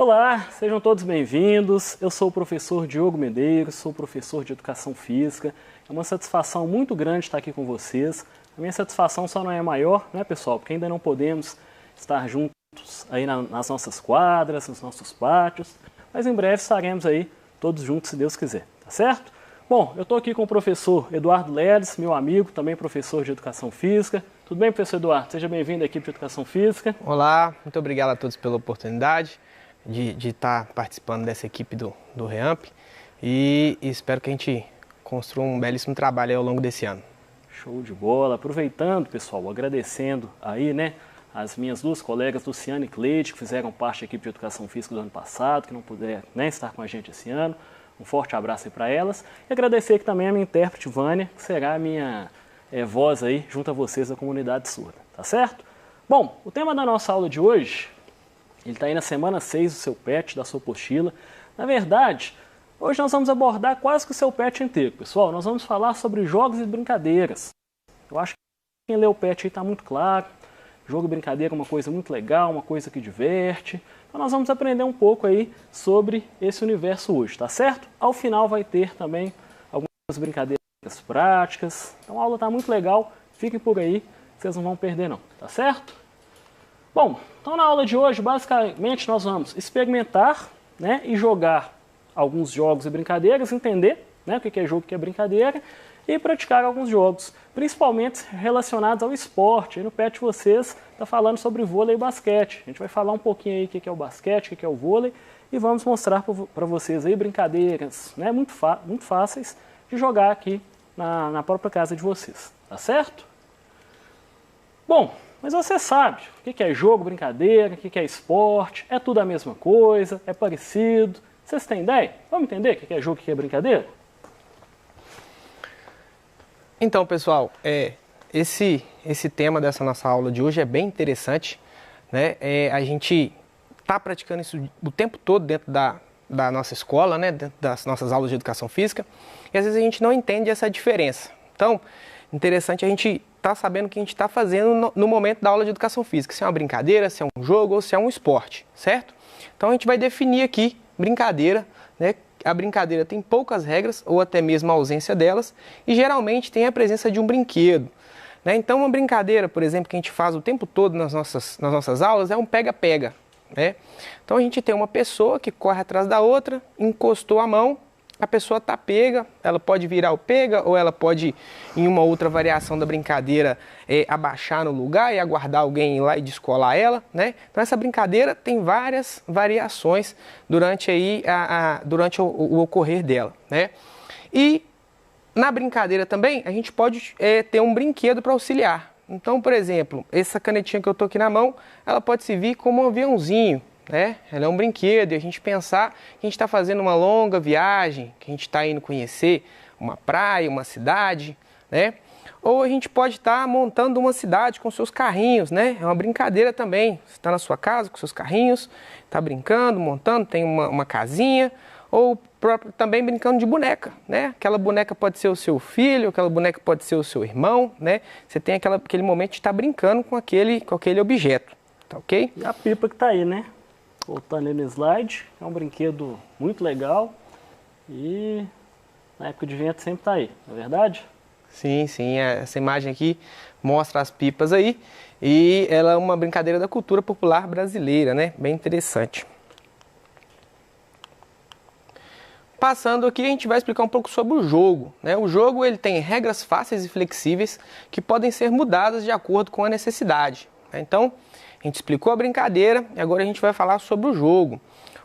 Olá, sejam todos bem-vindos. Eu sou o professor Diogo Medeiros, sou professor de Educação Física. É uma satisfação muito grande estar aqui com vocês. A minha satisfação só não é maior, né, pessoal? Porque ainda não podemos estar juntos aí nas nossas quadras, nos nossos pátios. Mas em breve estaremos aí todos juntos, se Deus quiser, tá certo? Bom, eu estou aqui com o professor Eduardo Ledes, meu amigo, também professor de Educação Física. Tudo bem, professor Eduardo? Seja bem-vindo à equipe de Educação Física. Olá, muito obrigado a todos pela oportunidade de estar participando dessa equipe do REAMP e espero que a gente construa um belíssimo trabalho aí ao longo desse ano. Show de bola. Aproveitando, pessoal, agradecendo aí, né, as minhas duas colegas, Luciana e Cleide, que fizeram parte da equipe de Educação Física do ano passado, que não puderam, né, estar com a gente esse ano. Um forte abraço aí para elas. E agradecer aqui também a minha intérprete, Vânia, que será a minha voz aí junto a vocês da comunidade surda, tá certo? Bom, o tema da nossa aula de hoje, ele está aí na semana 6 do seu PET, da sua apostila. Na verdade, hoje nós vamos abordar quase que o seu PET inteiro, pessoal. Nós vamos falar sobre jogos e brincadeiras. Eu acho que quem lê o PET aí está muito claro. Jogo e brincadeira é uma coisa muito legal, uma coisa que diverte. Então nós vamos aprender um pouco aí sobre esse universo hoje, tá certo? Ao final vai ter também algumas brincadeiras práticas. Então a aula está muito legal. Fiquem por aí, vocês não vão perder não, tá certo? Bom, então na aula de hoje, basicamente, nós vamos experimentar, né, e jogar alguns jogos e brincadeiras, entender, né, o que é jogo e o que é brincadeira, e praticar alguns jogos, principalmente relacionados ao esporte. Aí no PET vocês está falando sobre vôlei e basquete. A gente vai falar um pouquinho aí o que é o basquete, o que é o vôlei, e vamos mostrar para vocês aí brincadeiras, né, muito fáceis de jogar aqui na própria casa de vocês, tá certo? Bom, mas você sabe o que é jogo, brincadeira, o que é esporte, é tudo a mesma coisa, é parecido. Vocês têm ideia? Vamos entender o que é jogo e o que é brincadeira? Então, pessoal, esse tema dessa nossa aula de hoje é bem interessante, né? A gente está praticando isso o tempo todo dentro da nossa escola, né? Dentro das nossas aulas de educação física, e às vezes a gente não entende essa diferença. Então, interessante a gente estar sabendo o que a gente está fazendo no momento da aula de educação física, se é uma brincadeira, se é um jogo ou se é um esporte, certo? Então a gente vai definir aqui brincadeira, né? A brincadeira tem poucas regras ou até mesmo a ausência delas e geralmente tem a presença de um brinquedo, né? Então uma brincadeira, por exemplo, que a gente faz o tempo todo nas nossas aulas é um pega-pega, né? Então a gente tem uma pessoa que corre atrás da outra, encostou a mão, a pessoa está pega, ela pode virar o pega ou ela pode, em uma outra variação da brincadeira, abaixar no lugar e aguardar alguém ir lá e descolar ela, né? Então essa brincadeira tem várias variações durante o ocorrer dela, né? E na brincadeira também a gente pode ter um brinquedo para auxiliar. Então, por exemplo, essa canetinha que eu estou aqui na mão, ela pode servir como um aviãozinho, né? Ela é um brinquedo e a gente pensar que a gente está fazendo uma longa viagem, que a gente está indo conhecer uma praia, uma cidade, né? Ou a gente pode estar montando uma cidade com seus carrinhos, né? É uma brincadeira também. Você está na sua casa com seus carrinhos, está brincando, montando, tem uma casinha, ou também brincando de boneca, né? Aquela boneca pode ser o seu filho, aquela boneca pode ser o seu irmão, né? Você tem aquele momento de estar brincando com aquele objeto, tá ok? E a pipa que está aí, né? Voltando aí no slide, é um brinquedo muito legal e na época de vento sempre está aí, não é verdade? Sim, essa imagem aqui mostra as pipas aí e ela é uma brincadeira da cultura popular brasileira, né? Bem interessante. Passando aqui, a gente vai explicar um pouco sobre o jogo, né? O jogo ele tem regras fáceis e flexíveis que podem ser mudadas de acordo com a necessidade, né? Então, a gente explicou a brincadeira e agora a gente vai falar sobre o jogo.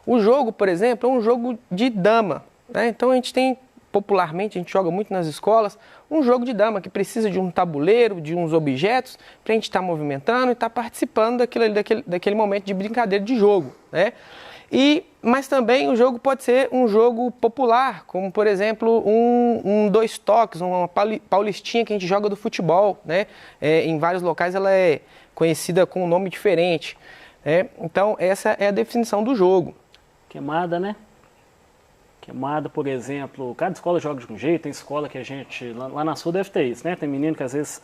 O jogo, por exemplo, é um jogo de dama, né? Então a gente tem, popularmente, a gente joga muito nas escolas, um jogo de dama que precisa de um tabuleiro, de uns objetos, para a gente estar movimentando e estar participando daquele momento de brincadeira de jogo, né? Mas também o jogo pode ser um jogo popular, como por exemplo um dois toques, uma paulistinha que a gente joga do futebol, né? Em vários locais ela é conhecida com um nome diferente, né? Então essa é a definição do jogo. Queimada, né? Queimada, por exemplo, cada escola joga de um jeito, tem escola que a gente, lá na sua deve ter isso, né? Tem menino que às vezes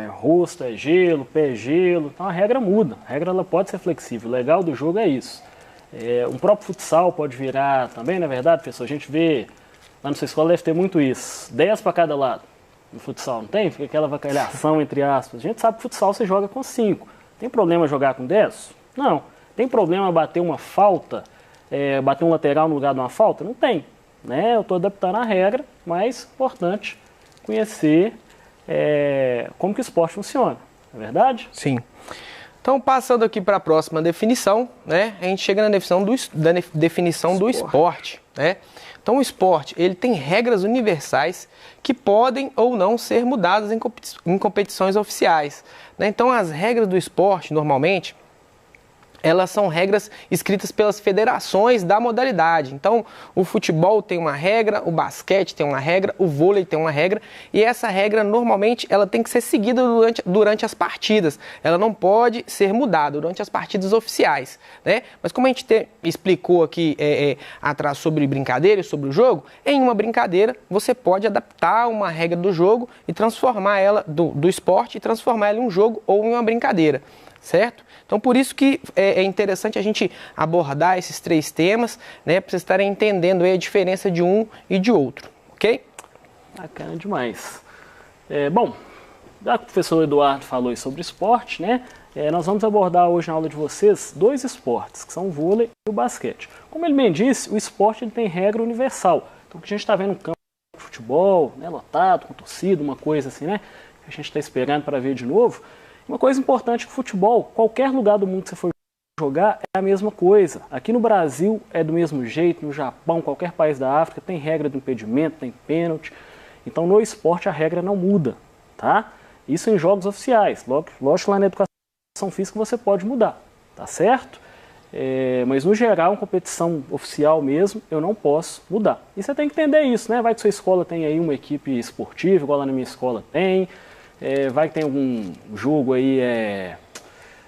rosto é gelo, pé é gelo, então a regra muda, a regra ela pode ser flexível, o legal do jogo é isso. Um próprio futsal pode virar também, na verdade, pessoal, a gente vê, lá na sua escola deve ter muito isso, 10 para cada lado. No futsal não tem? Fica aquela vacalhação entre aspas. A gente sabe que futsal você joga com 5. Tem problema jogar com 10? Não. Tem problema bater uma falta, bater um lateral no lugar de uma falta? Não tem. Né? Eu estou adaptando a regra, mas é importante conhecer como que o esporte funciona. Não é verdade? Sim. Então, passando aqui para a próxima definição, né, a gente chega na definição do esporte. Né? Então, o esporte ele tem regras universais que podem ou não ser mudadas em competições oficiais. Né? Então, as regras do esporte, normalmente, elas são regras escritas pelas federações da modalidade. Então, o futebol tem uma regra, o basquete tem uma regra, o vôlei tem uma regra, e essa regra, normalmente, ela tem que ser seguida durante as partidas. Ela não pode ser mudada durante as partidas oficiais. Né? Mas como a gente explicou aqui atrás sobre brincadeira e sobre o jogo, em uma brincadeira, você pode adaptar uma regra do jogo e transformar ela, do esporte, e transformar ela em um jogo ou em uma brincadeira. Certo? Então, por isso que é interessante a gente abordar esses 3 temas, né, para vocês estarem entendendo aí a diferença de um e de outro, ok? Bacana demais. Bom, já que o professor Eduardo falou sobre esporte, né, nós vamos abordar hoje na aula de vocês 2 esportes, que são o vôlei e o basquete. Como ele bem disse, o esporte ele tem regra universal. Então, o que a gente está vendo no campo de futebol, né, lotado, com torcida, uma coisa assim, né, que a gente está esperando para ver de novo. Uma coisa importante que o futebol, qualquer lugar do mundo que você for jogar, é a mesma coisa. Aqui no Brasil é do mesmo jeito, no Japão, qualquer país da África, tem regra do impedimento, tem pênalti. Então no esporte a regra não muda, tá? Isso em jogos oficiais. Lógico que lá na educação física você pode mudar, tá certo? Mas no geral, em competição oficial mesmo, eu não posso mudar. E você tem que entender isso, né? Vai que sua escola tem aí uma equipe esportiva, igual lá na minha escola tem. Vai que tem algum jogo aí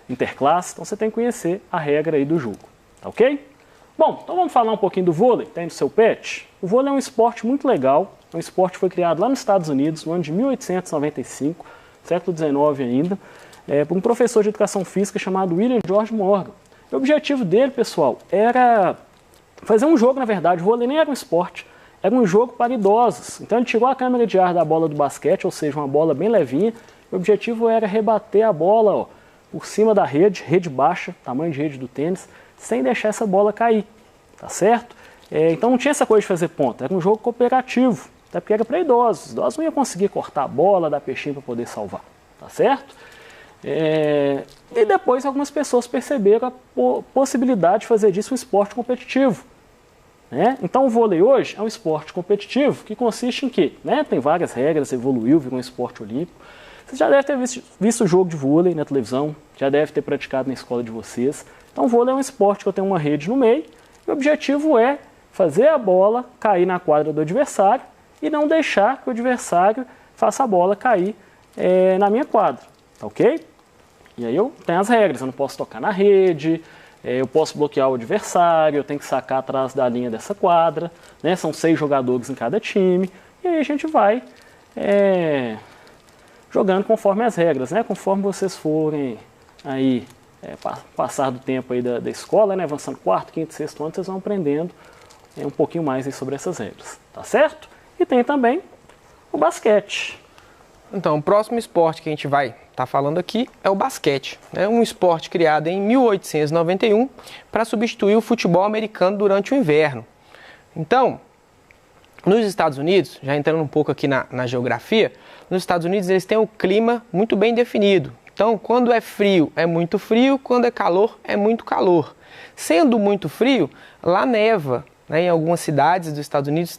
interclasse, então você tem que conhecer a regra aí do jogo, tá ok? Bom, então vamos falar um pouquinho do vôlei, tem no seu pet? O vôlei é um esporte muito legal, é um esporte que foi criado lá nos Estados Unidos, no ano de 1895, século XIX ainda, por um professor de educação física chamado William George Morgan. O objetivo dele, pessoal, era fazer um jogo, na verdade, o vôlei nem era um esporte, era um jogo para idosos. Então ele tirou a câmera de ar da bola do basquete, ou seja, uma bola bem levinha. O objetivo era rebater a bola por cima da rede baixa, tamanho de rede do tênis, sem deixar essa bola cair, tá certo? Então não tinha essa coisa de fazer ponta, era um jogo cooperativo, até porque era para idosos. Os idosos não iam conseguir cortar a bola, dar peixinho para poder salvar, tá certo? E depois algumas pessoas perceberam a possibilidade de fazer disso um esporte competitivo. Então o vôlei hoje é um esporte competitivo que consiste em quê? Tem várias regras, evoluiu, virou um esporte olímpico. Você já deve ter visto o jogo de vôlei na televisão, já deve ter praticado na escola de vocês. Então o vôlei é um esporte que eu tenho uma rede no meio e o objetivo é fazer a bola cair na quadra do adversário e não deixar que o adversário faça a bola cair na minha quadra, tá ok? E aí eu tenho as regras, eu não posso tocar na rede, eu posso bloquear o adversário, eu tenho que sacar atrás da linha dessa quadra, né? São 6 jogadores em cada time, e aí a gente vai jogando conforme as regras, né? Conforme vocês forem aí, passar do tempo aí da escola, né? Avançando 4º, 5º, 6º ano, vocês vão aprendendo um pouquinho mais aí sobre essas regras, tá certo? E tem também o basquete. Então, o próximo esporte que a gente vai estar falando aqui é o basquete. É um esporte criado em 1891 para substituir o futebol americano durante o inverno. Então, nos Estados Unidos, já entrando um pouco aqui na geografia, nos Estados Unidos eles têm o clima muito bem definido. Então, quando é frio, é muito frio, quando é calor, é muito calor. Sendo muito frio, lá neva. Em algumas cidades dos Estados Unidos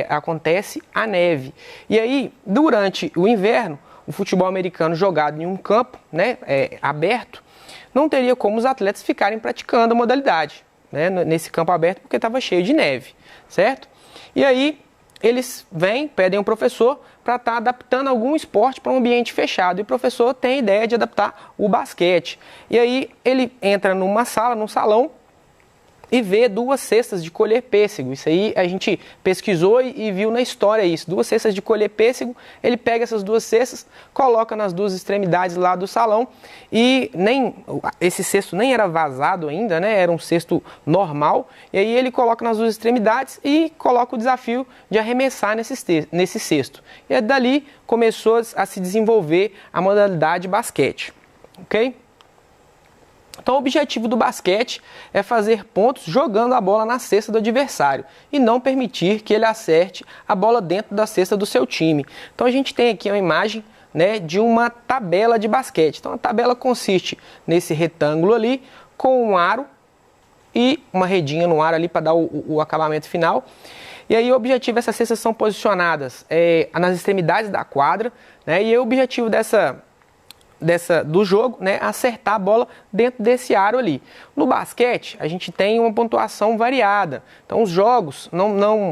acontece a neve. E aí, durante o inverno, o futebol americano jogado em um campo aberto, não teria como os atletas ficarem praticando a modalidade nesse campo aberto, porque estava cheio de neve, certo? E aí, eles pedem um professor para estar adaptando algum esporte para um ambiente fechado. E o professor tem a ideia de adaptar o basquete. E aí, ele entra num salão, e vê 2 cestas de colher pêssego. Isso aí a gente pesquisou e viu na história isso. 2 cestas de colher pêssego, ele pega essas 2 cestas, coloca nas 2 extremidades lá do salão e esse cesto nem era vazado ainda, né? Era um cesto normal. E aí ele coloca nas 2 extremidades e coloca o desafio de arremessar nesse cesto. E dali começou a se desenvolver a modalidade basquete, ok? Então o objetivo do basquete é fazer pontos jogando a bola na cesta do adversário e não permitir que ele acerte a bola dentro da cesta do seu time. Então a gente tem aqui uma imagem, né, de uma tabela de basquete. Então a tabela consiste nesse retângulo ali com um aro e uma redinha no aro ali para dar o acabamento final. E aí o objetivo, essas cestas são posicionadas nas extremidades da quadra, né, e o objetivo do jogo, né, acertar a bola dentro desse aro ali. No basquete, a gente tem uma pontuação variada. Então, os jogos,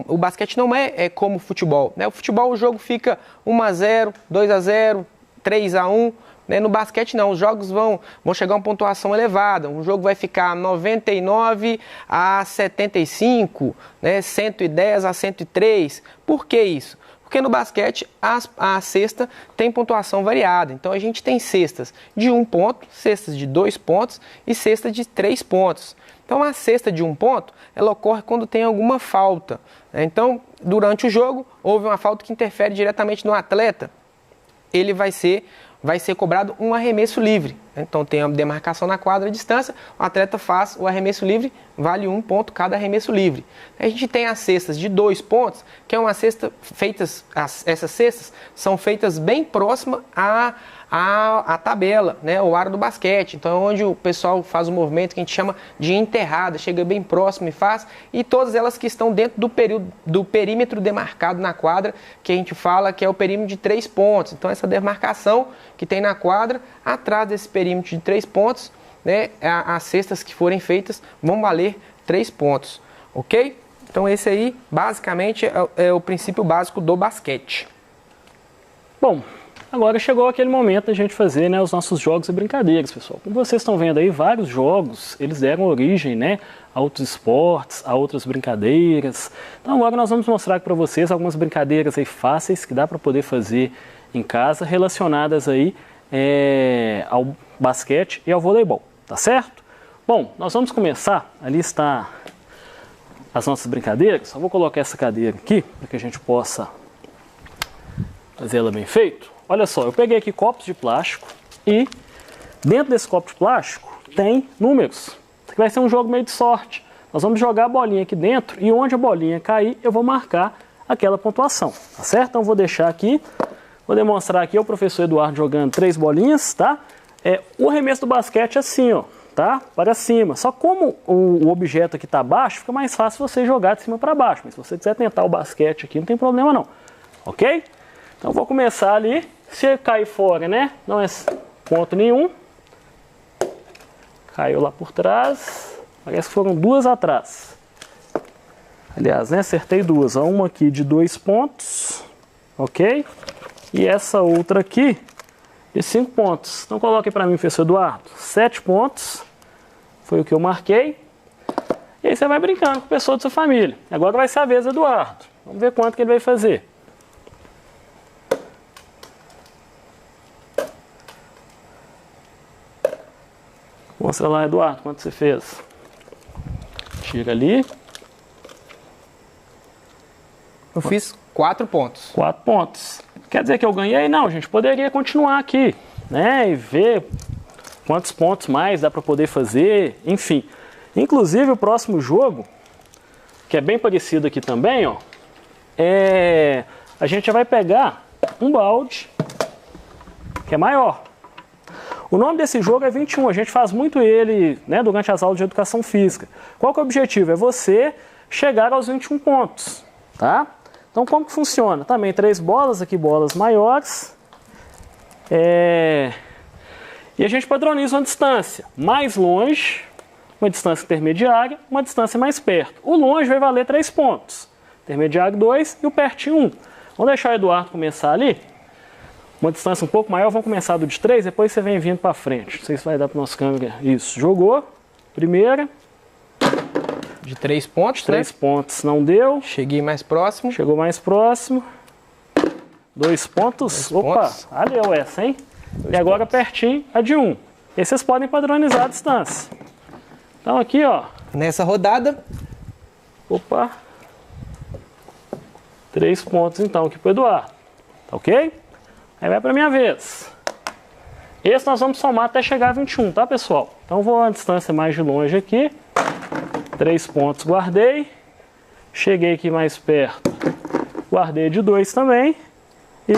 o basquete não é como o futebol, né? O futebol, o jogo fica 1-0, 2-0, 3-1. Né? No basquete, não. Os jogos vão chegar a uma pontuação elevada. Um jogo vai ficar 99-75, né? 110-103. Por que isso? Porque no basquete a cesta tem pontuação variada. Então a gente tem cestas de 1 ponto, cestas de 2 pontos e cesta de 3 pontos. Então a cesta de 1 ponto, ela ocorre quando tem alguma falta. Então, durante o jogo, houve uma falta que interfere diretamente no atleta. Ele vai ser cobrado um arremesso livre. Então tem a demarcação na quadra à distância, o atleta faz o arremesso livre, vale 1 ponto cada arremesso livre. A gente tem as cestas de 2 pontos, que é uma cesta essas cestas são feitas bem próxima à tabela, né, o aro do basquete. Então é onde o pessoal faz o movimento que a gente chama de enterrada, chega bem próximo e faz, e todas elas que estão dentro do perímetro demarcado na quadra, que a gente fala que é o perímetro de 3 pontos. Então essa demarcação que tem na quadra, atrás desse perímetro de 3 pontos, né, as cestas que forem feitas vão valer 3 pontos, ok? Então esse aí basicamente é o princípio básico do basquete. Bom, agora chegou aquele momento da gente fazer, né, os nossos jogos e brincadeiras, pessoal. Como vocês estão vendo aí, vários jogos, eles deram origem, né, a outros esportes, a outras brincadeiras. Então agora nós vamos mostrar para vocês algumas brincadeiras aí fáceis que dá para poder fazer em casa, relacionadas aí ao basquete e ao voleibol, tá certo? Bom, nós vamos começar, ali está as nossas brincadeiras. Só vou colocar essa cadeira aqui, para que a gente possa fazer ela bem feito. Olha só, eu peguei aqui copos de plástico e dentro desse copo de plástico tem números. Isso aqui vai ser um jogo meio de sorte. Nós vamos jogar a bolinha aqui dentro e onde a bolinha cair, eu vou marcar aquela pontuação, tá certo? Então vou deixar aqui, vou demonstrar aqui o professor Eduardo jogando 3 bolinhas, tá? O arremesso do basquete é assim, ó, tá? Para cima. Só como o objeto aqui está baixo, fica mais fácil você jogar de cima para baixo. Mas se você quiser tentar o basquete aqui, não tem problema não, ok? Então vou começar ali. Se cair fora, né? Não é ponto nenhum. Caiu lá por trás. Parece que foram 2 atrás. Aliás, né? Acertei 2. Uma aqui de 2 pontos. Ok? E essa outra aqui de 5 pontos. Então coloque para mim, professor Eduardo. 7 pontos. Foi o que eu marquei. E aí você vai brincando com a pessoa da sua família. Agora vai ser a vez do Eduardo. Vamos ver quanto que ele vai fazer. Mostra lá, Eduardo, quanto você fez. Tira ali. Eu fiz 4 pontos. 4 pontos. Quer dizer que eu ganhei? Não, a gente poderia continuar aqui, né? E ver quantos pontos mais dá para poder fazer, enfim. Inclusive o próximo jogo, que é bem parecido aqui também, ó, a gente já vai pegar um balde que é maior. O nome desse jogo é 21, a gente faz muito ele, né, durante as aulas de educação física. Qual que é o objetivo? É você chegar aos 21 pontos, tá? Então como que funciona? Também 3 bolas, aqui bolas maiores. E a gente padroniza uma distância mais longe, uma distância intermediária, uma distância mais perto. O longe vai valer 3 pontos, intermediário 2 e o pertinho 1. Vamos deixar o Eduardo começar ali. Uma distância um pouco maior, vamos começar do de 3, depois você vem vindo para frente. Não sei se vai dar para o nosso câmera. Isso, jogou. Primeira. De 3 pontos, 3 pontos não deu. Cheguei mais próximo. Chegou mais próximo. 2 pontos. Opa, valeu essa, hein? E agora pertinho a de 1. E vocês podem padronizar a distância. Então aqui, ó. Nessa rodada. Opa. 3 pontos então aqui pro Eduardo. Tá ok? Aí vai pra minha vez. Esse nós vamos somar até chegar a 21, tá, pessoal? Então vou a uma distância mais de longe aqui. 3 pontos, guardei. Cheguei aqui mais perto. Guardei de 2 também. E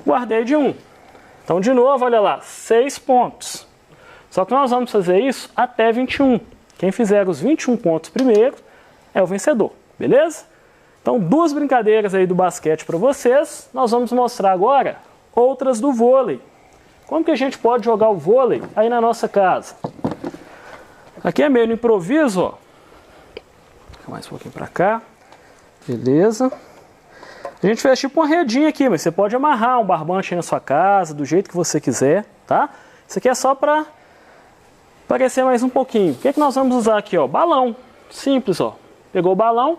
guardei de 1. Então, de novo, olha lá, 6 pontos. Só que nós vamos fazer isso até 21. Quem fizer os 21 pontos primeiro é o vencedor, beleza? Então, 2 brincadeiras aí do basquete para vocês. Nós vamos mostrar agora outras do vôlei. Como que a gente pode jogar o vôlei aí na nossa casa? Aqui é meio no improviso, ó. Mais um pouquinho para cá. Beleza. A gente fez tipo uma redinha aqui, mas você pode amarrar um barbante aí na sua casa, do jeito que você quiser, tá? Isso aqui é só para parecer mais um pouquinho. O que é que nós vamos usar aqui, ó? Balão. Simples, ó. Pegou o balão,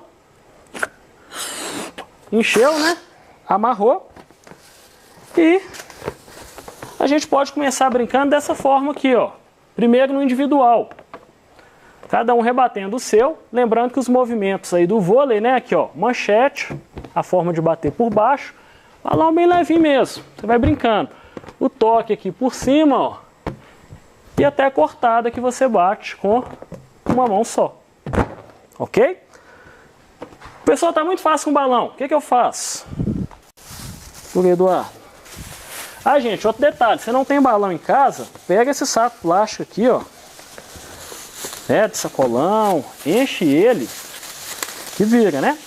encheu, né? Amarrou. E a gente pode começar brincando dessa forma aqui, ó. Primeiro no individual. Cada um rebatendo o seu. Lembrando que os movimentos aí do vôlei, né? Aqui, ó. Manchete, a forma de bater por baixo. Balão bem levinho mesmo. Você vai brincando. O toque aqui por cima, ó. E até a cortada que você bate com uma mão só. Ok? Pessoal, tá muito fácil com o balão. O que que eu faço? Por Eduardo. Ah, gente, outro detalhe. Se você não tem balão em casa, pega esse saco plástico aqui, ó. De sacolão. Enche ele. Que vira, né?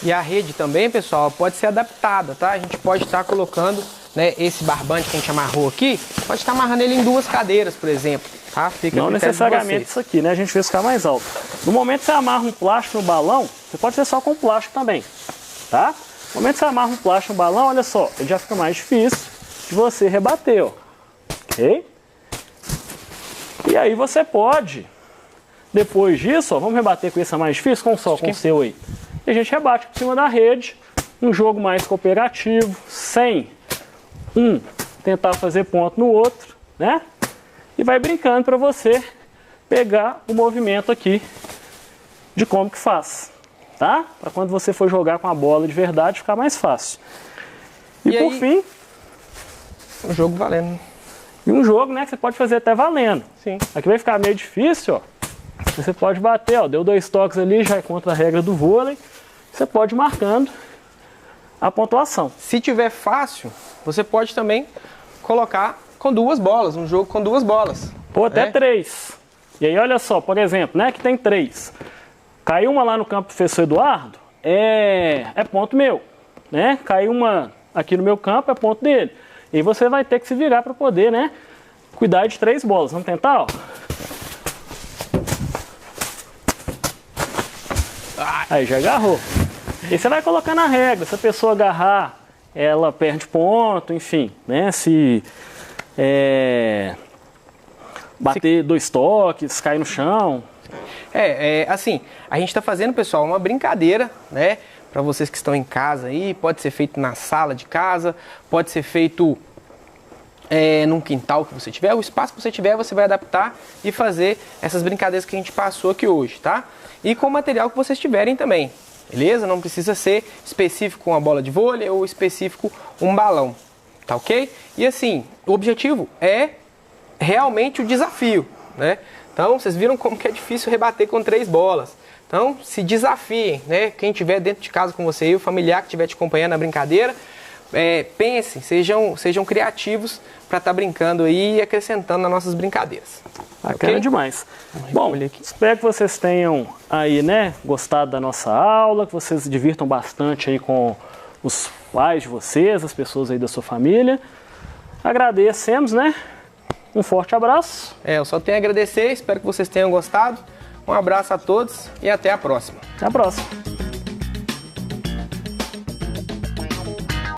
E a rede também, pessoal, pode ser adaptada, tá? A gente pode estar colocando, né, esse barbante que a gente amarrou aqui, pode estar amarrando ele em 2 cadeiras, por exemplo, tá? Fica não necessariamente isso aqui, né? A gente fez ficar mais alto. No momento que você amarra um plástico no balão, você pode ser só com plástico também, tá? No momento que você amarra um plástico no balão, olha só, ele já fica mais difícil de você rebater, ó. Ok? E aí você pode, depois disso, ó, vamos rebater com esse mais difícil, com o seu aí. E a gente rebate por cima da rede, um jogo mais cooperativo, sem um tentar fazer ponto no outro, né? E vai brincando para você pegar o movimento aqui de como que faz, tá? Para quando você for jogar com a bola de verdade ficar mais fácil. E por aí, fim, um jogo valendo. E um jogo, né, que você pode fazer até valendo. Sim. Aqui vai ficar meio difícil, ó. Você pode bater, ó, deu 2 toques ali, já é contra a regra do vôlei. Você pode ir marcando a pontuação. Se tiver fácil, você pode também colocar com 2 bolas, um jogo com 2 bolas. Ou até 3. E aí, olha só, por exemplo, né, que tem 3. Caiu uma lá no campo do professor Eduardo, é ponto meu. Né? Caiu uma aqui no meu campo, é ponto dele. E você vai ter que se virar para poder, né, cuidar de 3 bolas. Vamos tentar, ó. Aí já agarrou. E você vai colocando a regra. Se a pessoa agarrar, ela perde ponto, enfim, né? Se bater 2 toques, cair no chão. Assim, a gente está fazendo, pessoal, uma brincadeira, né? Para vocês que estão em casa aí, pode ser feito na sala de casa, pode ser feito num quintal que você tiver, o espaço que você tiver, você vai adaptar e fazer essas brincadeiras que a gente passou aqui hoje, tá? E com o material que vocês tiverem também, beleza? Não precisa ser específico uma bola de vôlei ou específico um balão, tá ok? E assim, o objetivo é realmente o desafio, né? Então, vocês viram como que é difícil rebater com 3 bolas. Então, se desafiem, né? Quem estiver dentro de casa com você e o familiar que estiver te acompanhando na brincadeira, pensem, sejam criativos para estar brincando aí e acrescentando nas nossas brincadeiras. Bacana, okay? Demais. Bom, espero que vocês tenham aí, né, gostado da nossa aula, que vocês se divirtam bastante aí com os pais de vocês, as pessoas aí da sua família. Agradecemos, né? Um forte abraço. Eu só tenho a agradecer, espero que vocês tenham gostado. Um abraço a todos e até a próxima. Até a próxima.